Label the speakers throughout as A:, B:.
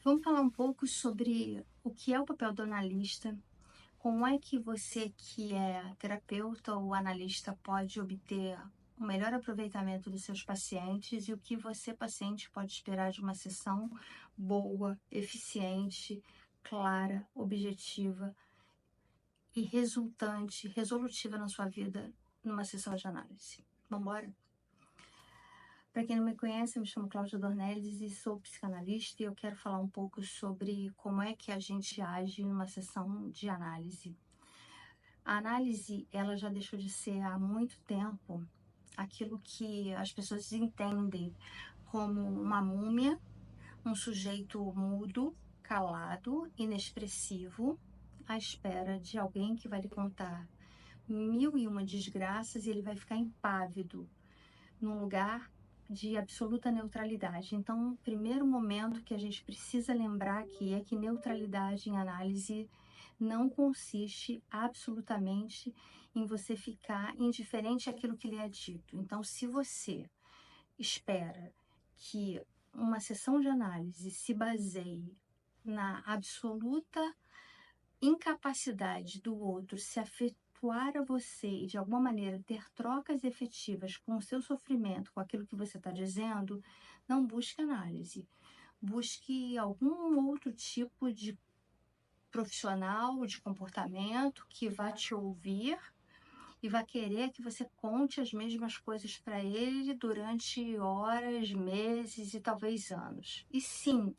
A: Vamos falar um pouco sobre o que é o papel do analista, como é que você que é terapeuta ou analista pode obter o melhor aproveitamento dos seus pacientes e o que você, paciente, pode esperar de uma sessão boa, eficiente, clara, objetiva e resolutiva na sua vida numa sessão de análise. Vamos embora? Para quem não me conhece, eu me chamo Cláudia Dornelles e sou psicanalista e eu quero falar um pouco sobre como é que a gente age numa sessão de análise. A análise, ela já deixou de ser há muito tempo aquilo que as pessoas entendem como uma múmia, um sujeito mudo, calado, inexpressivo, à espera de alguém que vai lhe contar mil e uma desgraças e ele vai ficar impávido num lugar de absoluta neutralidade. Então, o primeiro momento que a gente precisa lembrar aqui é que neutralidade em análise não consiste absolutamente em você ficar indiferente àquilo que lhe é dito. Então, se você espera que uma sessão de análise se baseie na absoluta incapacidade do outro se afetuar a você e de alguma maneira ter trocas efetivas com o seu sofrimento, com aquilo que você está dizendo, não busque análise. Busque algum outro tipo de profissional, de comportamento que vá te ouvir e vai querer que você conte as mesmas coisas para ele durante horas, meses e talvez anos. E sim,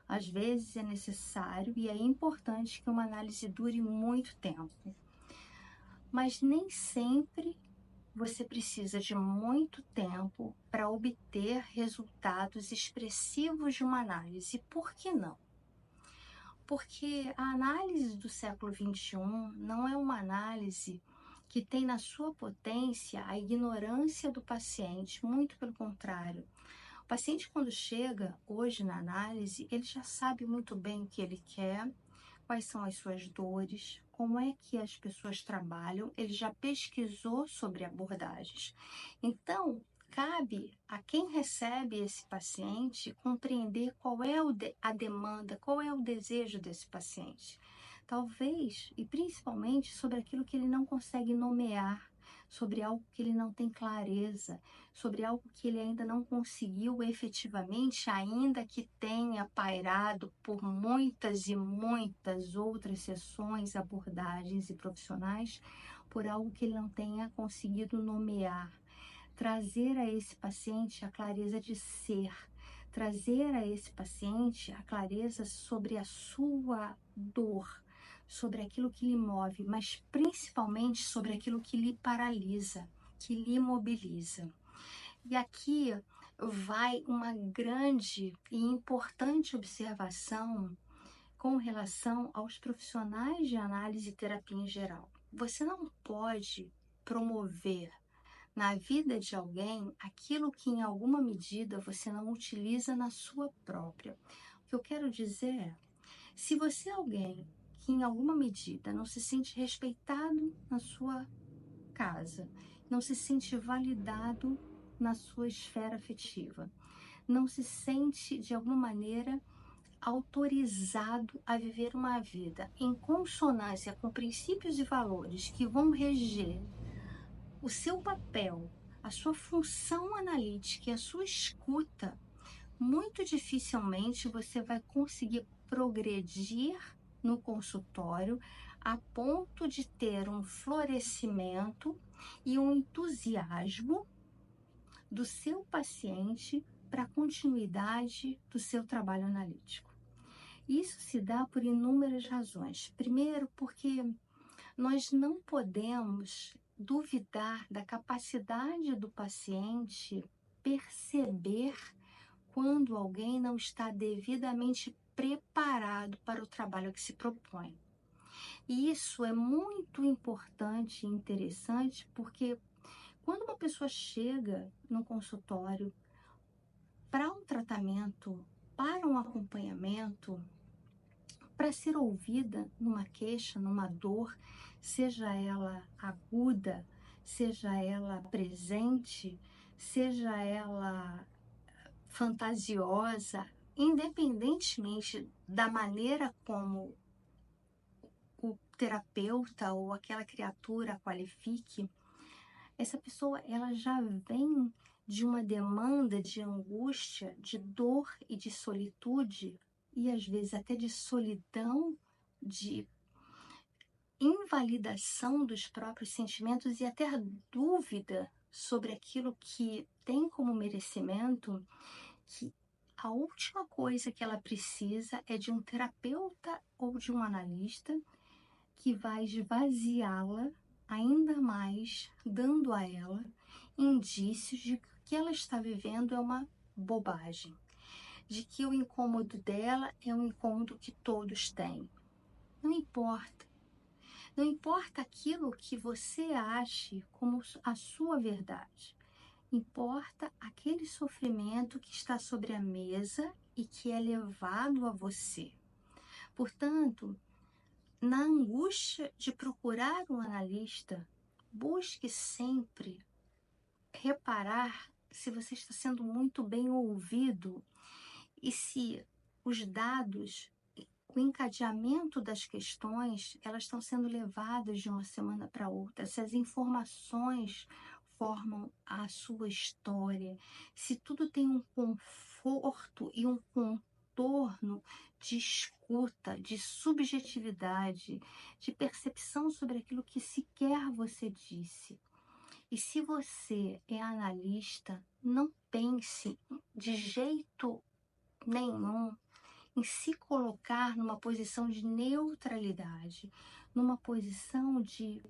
A: às vezes é necessário e é importante que uma análise dure muito tempo, mas nem sempre você precisa de muito tempo para obter resultados expressivos de uma análise. Por que não? Porque a análise do século XXI não é uma análise que tem na sua potência a ignorância do paciente, muito pelo contrário. O paciente, quando chega hoje na análise, ele já sabe muito bem o que ele quer, quais são as suas dores, como é que as pessoas trabalham, ele já pesquisou sobre abordagens. Então, cabe a quem recebe esse paciente compreender qual é a demanda, qual é o desejo desse paciente. Talvez, e principalmente, sobre aquilo que ele não consegue nomear, sobre algo que ele não tem clareza, sobre algo que ele ainda não conseguiu efetivamente, ainda que tenha pairado por muitas e muitas outras sessões, abordagens e profissionais, por algo que ele não tenha conseguido nomear. Trazer a esse paciente a clareza de ser, trazer a esse paciente a clareza sobre a sua dor, sobre aquilo que lhe move, mas principalmente sobre aquilo que lhe paralisa, que lhe imobiliza. E aqui vai uma grande e importante observação com relação aos profissionais de análise e terapia em geral. Você não pode promover na vida de alguém aquilo que em alguma medida você não utiliza na sua própria. O que eu quero dizer é, se você é alguém que em alguma medida não se sente respeitado na sua casa, não se sente validado na sua esfera afetiva, não se sente de alguma maneira autorizado a viver uma vida em consonância com princípios e valores que vão reger o seu papel, a sua função analítica e a sua escuta, muito dificilmente você vai conseguir progredir no consultório a ponto de ter um florescimento e um entusiasmo do seu paciente para a continuidade do seu trabalho analítico. Isso se dá por inúmeras razões. Primeiro, porque nós não podemos duvidar da capacidade do paciente perceber quando alguém não está devidamente preparado para o trabalho que se propõe. E isso é muito importante e interessante porque quando uma pessoa chega no consultório para um tratamento, para um acompanhamento, para ser ouvida numa queixa, numa dor, seja ela aguda, seja ela presente, seja ela fantasiosa, independentemente da maneira como o terapeuta ou aquela criatura qualifique, essa pessoa ela já vem de uma demanda de angústia, de dor e de solitude, e às vezes até de solidão, de invalidação dos próprios sentimentos e até a dúvida sobre aquilo que tem como merecimento, que a última coisa que ela precisa é de um terapeuta ou de um analista que vai esvaziá-la ainda mais, dando a ela indícios de que o que ela está vivendo é uma bobagem, de que o incômodo dela é um incômodo que todos têm. Não importa. Não importa aquilo que você ache como a sua verdade. Importa aquele sofrimento que está sobre a mesa e que é levado a você. Portanto, na angústia de procurar um analista, busque sempre reparar se você está sendo muito bem ouvido e se os dados, o encadeamento das questões, elas estão sendo levadas de uma semana para outra, se as informações formam a sua história, se tudo tem um conforto e um contorno de escuta, de subjetividade, de percepção sobre aquilo que sequer você disse. E se você é analista, não pense de jeito nenhum em se colocar numa posição de neutralidade, numa posição de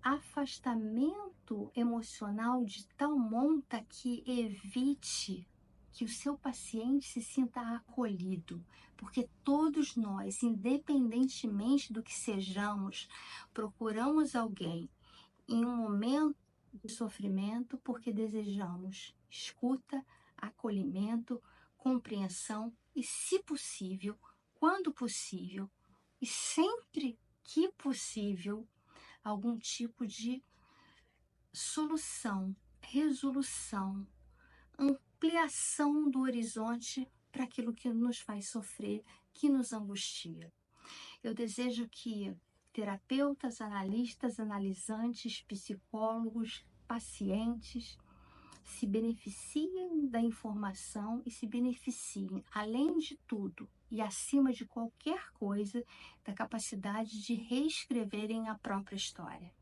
A: afastamento emocional de tal monta que evite que o seu paciente se sinta acolhido, porque todos nós, independentemente do que sejamos, procuramos alguém em um momento de sofrimento porque desejamos escuta, acolhimento, compreensão e, se possível, quando possível e sempre que possível, algum tipo de solução, resolução, ampliação do horizonte para aquilo que nos faz sofrer, que nos angustia. Eu desejo que terapeutas, analistas, analisantes, psicólogos, pacientes se beneficiem da informação e se beneficiem, além de tudo e acima de qualquer coisa, da capacidade de reescreverem a própria história.